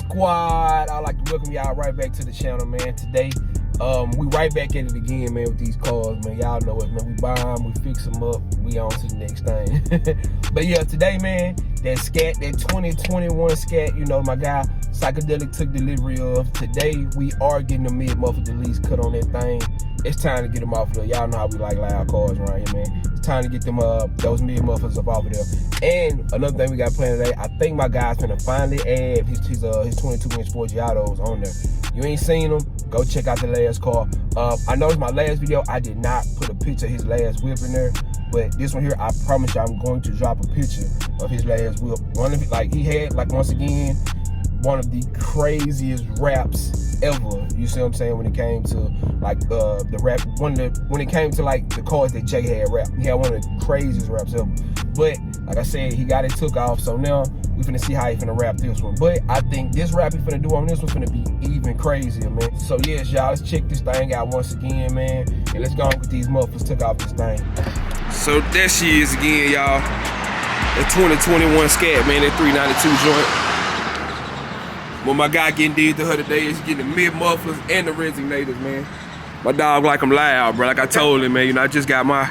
Squad? I'd like to welcome y'all right back to the channel, man. Today, we right back at it again, man, with these cars, man. Y'all know it, man. We buy them, we fix them up, we on to the next thing. But yeah, today, man, that 2021 Scat, you know, my guy Psychedelic took delivery of. Today, we are getting the mid-muffler release cut on that thing. It's time to get them off of there. Y'all know how we like loud cars around here, man. It's time to get them those mid-mufflers up off of there. And another thing we got planned today, I think my guy's gonna finally add his 22-inch Forgiatos on there. You ain't seen them, go check out the last car. I know it's my last video, I did not put a picture of his last whip in there, but this one here, I promise you I'm going to drop a picture of his last whip. One of it, like he had, like once again, one of the craziest raps ever. You see what I'm saying? When it came to like the rap, when it came to like the cars that Jay had rap, he had one of the craziest raps ever. But like I said, he got it took off, so now we finna see how he finna rap this one. But I think this rap he finna do on this one finna be even crazier, man. So yes, y'all, let's check this thing out once again, man. And let's go on with these mufflers took off this thing. So there she is again, y'all. That 2021 Scat, man, that 392 joint. What my guy getting did to her today is getting the mid-mufflers and the Resignators, man. My dog like them loud, bro. Like I told him, man, you know, I just got my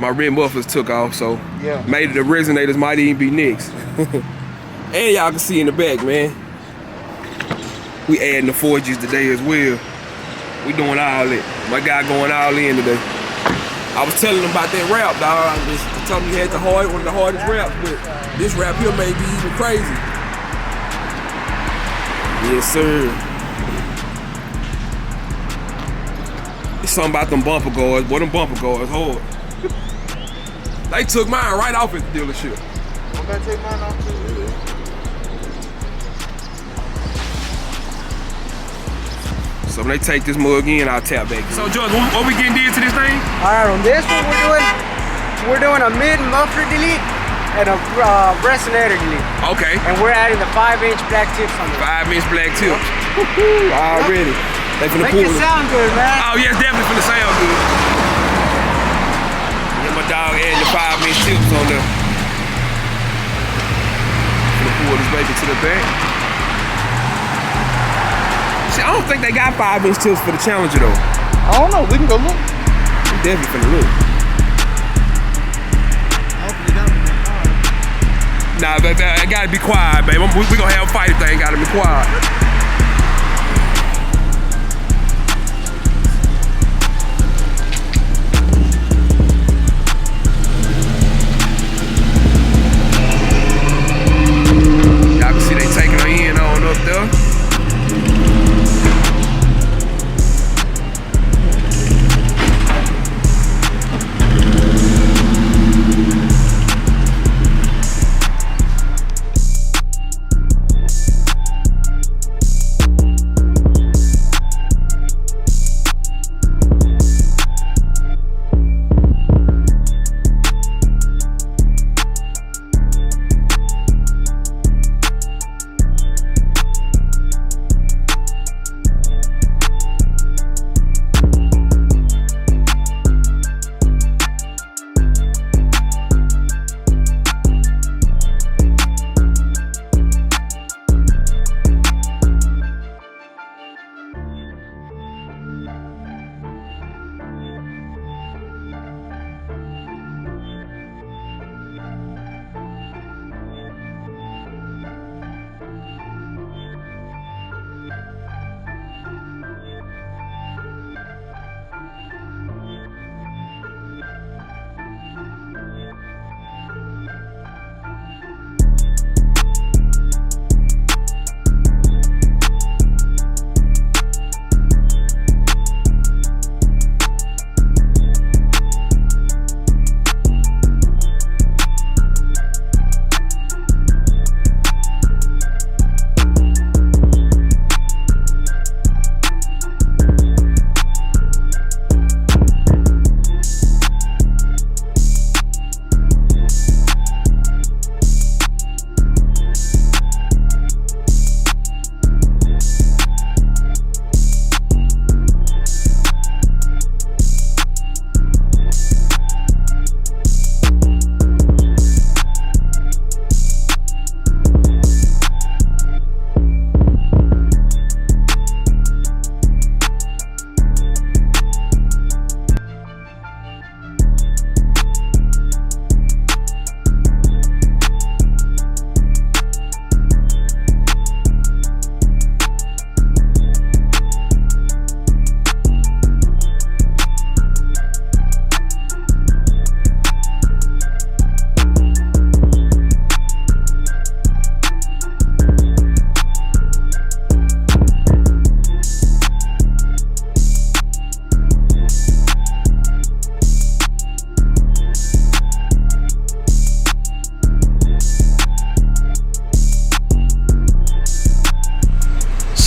rim mufflers took off, so yeah, maybe the Resonators might even be next. And y'all can see in the back, man, we adding the 4Gs today as well. We doing all that. My guy going all in today. I was telling him about that rap, dog. I told him he had one of the hardest raps, but this rap here may be even crazy. Yes, sir. It's something about them bumper guards. Boy, them bumper guards hard. They took mine right off at the dealership. I'm gonna take mine off too. Yeah. So when they take this mug in, I'll tap back. So George, what we getting did to this thing? Alright, on this one we're doing a mid-muffler delete and a Resignator delete. Okay. And we're adding the 5-inch black tips on it. 5-inch black tips. Woohoo! Already. They finna Make it sound good, man. Oh yeah, it's definitely finna sound good. Yeah, my dog adding the 5-inch tips on there. Finna pull this baby to the back. See, I don't think they got 5-inch tips for the Challenger though. I don't know, we can go look. We definitely finna look. Nah, but I gotta be quiet, baby. We gonna have a fight if they ain't gotta be quiet. Y'all can see they taking her in on up there.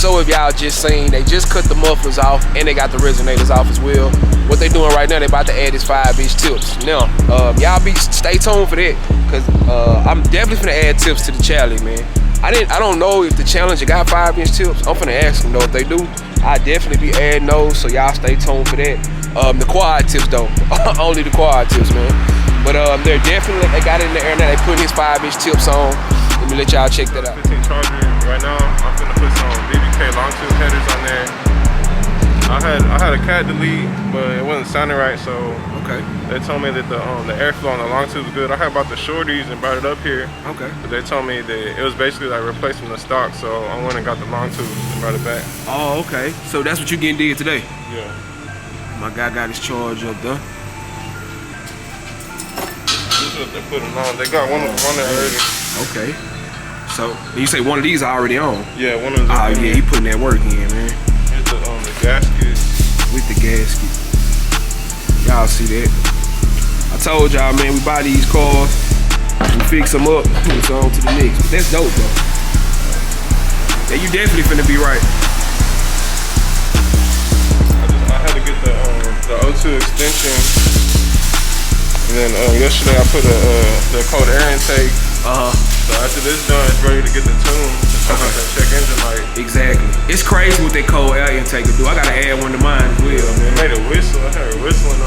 Also, if y'all just seen, they just cut the mufflers off and they got the resonators off as well. What they doing right now, they about to add this 5-inch tips. Now, y'all stay tuned for that, cause I'm definitely finna add tips to the challenge, man. I don't know if the challenger got 5-inch tips. I'm finna ask them though if they do. I definitely be adding those, so y'all stay tuned for that. The quad tips though, only the quad tips, man. But they got it in the air now. They put his 5-inch tips on. Let me let y'all check that out. 15 charger right now. I'm finna put some BBK long tube headers on there. I had a cat delete, but it wasn't sounding right, so Okay. they told me that the airflow on the long tube is good. I had bought the shorties and brought it up here. Okay. But they told me that it was basically like replacing the stock, so I went and got the long tube and brought it back. Oh, okay. So that's what you getting did today? Yeah. My guy got his charge up there. This is what they're putting on. They got one of them on there already. Okay. So you say one of these are already on? Yeah, one of them. Oh yeah, he putting that work in, man. Here's the gasket. With the gasket. Y'all see that? I told y'all, man, we buy these cars, we fix them up, it's on to the next. But that's dope, though. Yeah, you definitely finna be right. I had to get the O2 extension, and then yesterday I put the cold air intake. So after this done, it's ready to get the tune. That check engine light. Exactly. It's crazy what that cold air intake will do. I gotta add one to mine as well, man. It made a whistle. I heard whistling on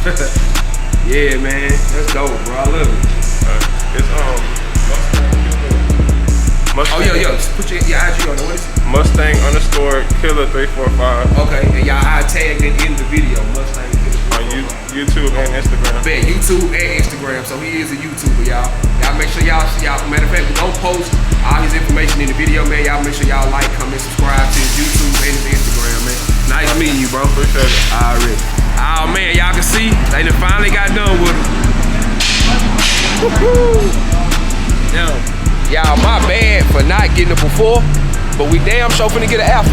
the Yeah, man. That's dope, bro. I love it. It's Mustang. Oh yeah. Just put your IG on it. What is it? Mustang_Killer345 Okay, and y'all I tagged it in the video. Mustang Killer. on YouTube and Instagram. Bet, YouTube and Instagram, so he is a YouTuber, y'all. Y'all make sure y'all see y'all. Matter of fact, we don't post all his information in the video, man. Y'all make sure y'all like, comment, subscribe to his YouTube and his Instagram, man. Nice meeting you, bro. Appreciate it. Alright. Oh man, y'all can see they done finally got done with him. Now, y'all, my bad for not getting it before, but we damn sure finna get it after.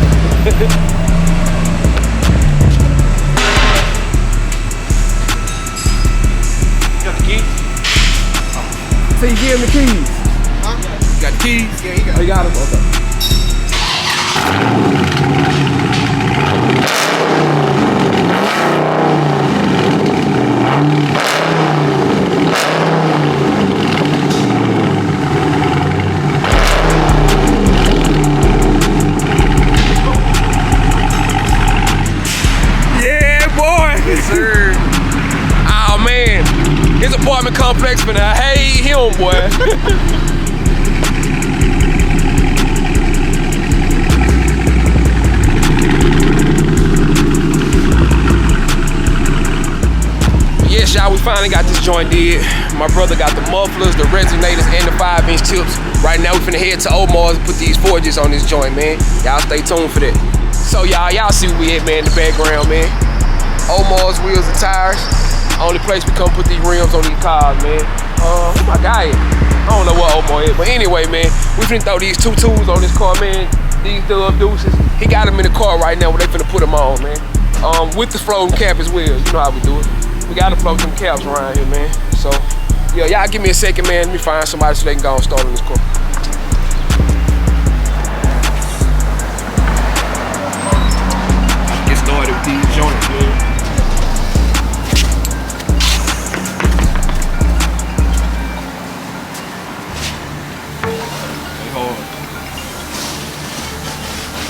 So you give him the keys? Huh? You got the keys? Yeah, he got Oh, you got them? Okay. Yeah, boy! Yes, sir. Oh, man. His apartment complex finna hate him, boy. Yes, y'all, we finally got this joint did. My brother got the mufflers, the resonators, and the 5-inch tips. Right now, we finna head to Omar's and put these forges on this joint, man. Y'all stay tuned for that. So, y'all see what we at, man, in the background, man. Omar's wheels and tires. Only place we come put these rims on these cars, man. Who my guy is? I don't know what Omar is, but anyway, man, we finna throw these 2 tools on this car, man. These dub deuces. He got them in the car right now where they finna put them on, man. With the floating cap as well. You know how we do it. We gotta float them caps around here, man. So, yeah, y'all give me a second, man. Let me find somebody so they can go and start on this car. Get started with these joints, man.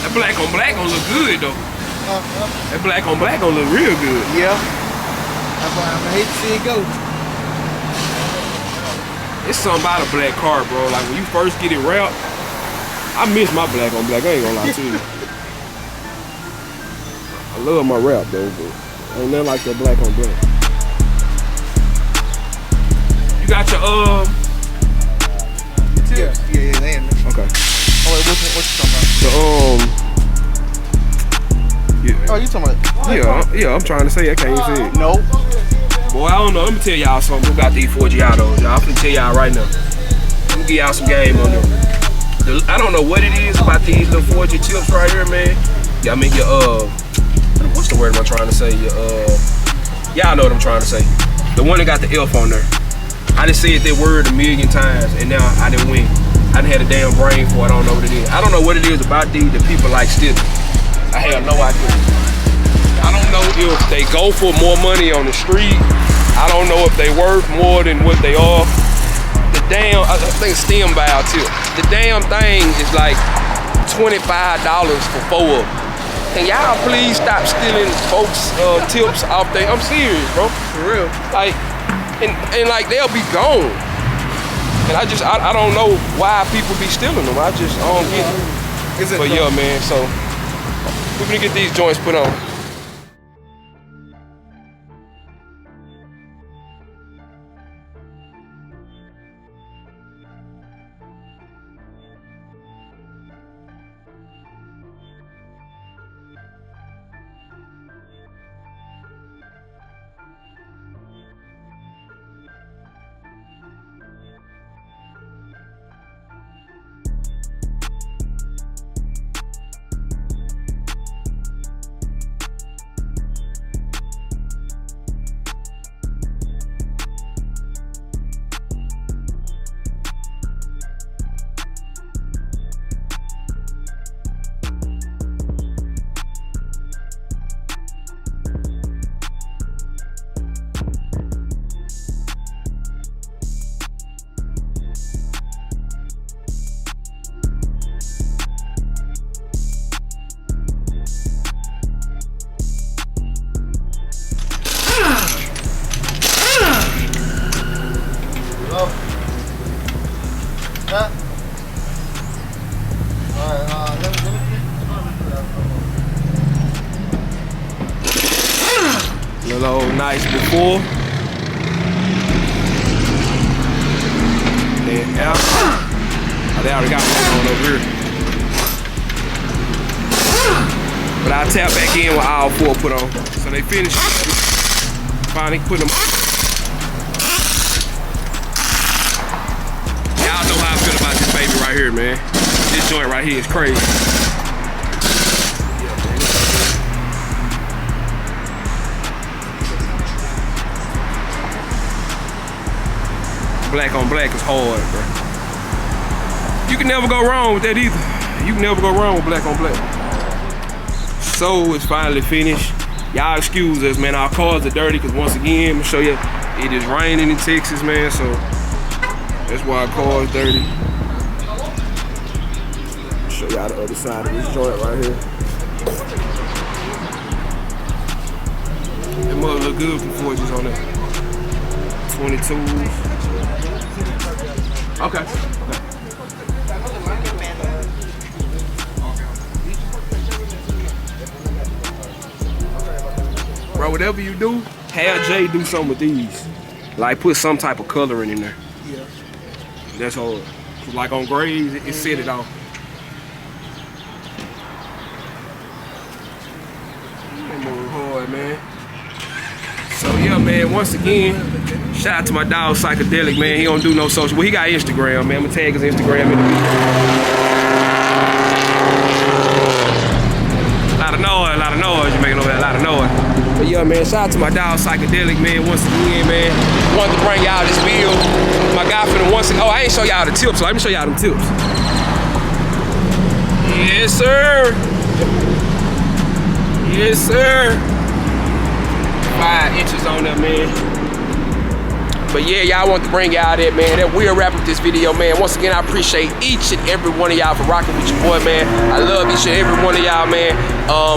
That black on black gonna look good though. That black on black gonna look real good. Yeah. That's why I hate to see it go. It's something about a black car, bro. Like when you first get it wrapped, I miss my black on black. I ain't gonna lie to you. I love my wrap though, but ain't nothing like that black on black. You got your tips? Yeah, they in there. Okay. Oh wait, what you talking about? Yeah. Oh, you talking about? Yeah, I'm trying to say I can't even see it. No. Boy, I don't know. Let me tell y'all something. Who got these 4G autos, y'all? I'm finna tell y'all right now. Let me give y'all some game on them. I don't know what it is about these little 4G tips right here, man. Yeah, I mean your what's the word am I trying to say? Y'all know what I'm trying to say. The one that got the F on there. I done said that word a million times, and now I didn't win. I done had a damn brain for it. I don't know what it is. I don't know what it is about these that people like stealing. I have no idea. I don't know if they go for more money on the street. I don't know if they worth more than what they are. The damn, I think stem valve tip. The damn thing is like $25 for 4 of them. Can y'all please stop stealing folks' tips off there? I'm serious, bro. For real. Like, and like they'll be gone. And I don't know why people be stealing them. I don't get it. But yeah, man, so we're gonna get these joints put on. Little old nice before. Then after. Oh, they already got one on over here. But I tap back in with all 4 put on. So they finished. Finally put them. Y'all know how I feel about this baby right here, man. This joint right here is crazy. Black on black is hard, bro. You can never go wrong with that either. You can never go wrong with black on black. So it's finally finished. Y'all excuse us, man. Our cars are dirty because once again, I'm gonna show you, it is raining in Texas, man. So that's why our car is dirty. Show y'all the other side of this joint right here. That mother look good for 4Gs on that. 22s. Okay. Bro, whatever you do, have Jay do something with these. Like put some type of coloring in there. Yeah. That's hard. Like on grades, it set it off. That move hard, man. So yeah, man, once again, shout out to my dog Psychedelic, man. He don't do no social. Well, he got Instagram, man. I'm gonna tag his Instagram in the video. A lot of noise. You making over there, a lot of noise. But yeah, man, shout out to my dog Psychedelic, man. Once again, man, wanted to bring y'all this bill. My guy finna once again. Oh, I ain't show y'all the tips, so let me show y'all them tips. Yes, sir. Yes, sir. 5 inches on there, man. But yeah, y'all want to bring y'all that, man. That we'll wrap up this video, man. Once again, I appreciate each and every one of y'all for rocking with your boy, man. I love each and every one of y'all, man.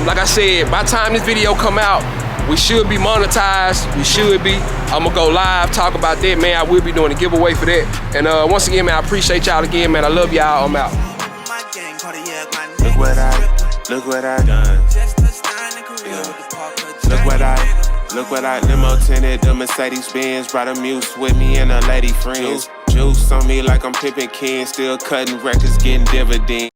Like I said, by the time this video come out, we should be monetized. We should be. I'm gonna go live, talk about that, man. I will be doing a giveaway for that. And once again, man, I appreciate y'all again, man. I love y'all. I'm out. Look what I done. Look what I limo tinted, the Mercedes Benz, brought a muse with me and a lady friends. Juice on me like I'm pimping Ken, still cutting records, getting dividends.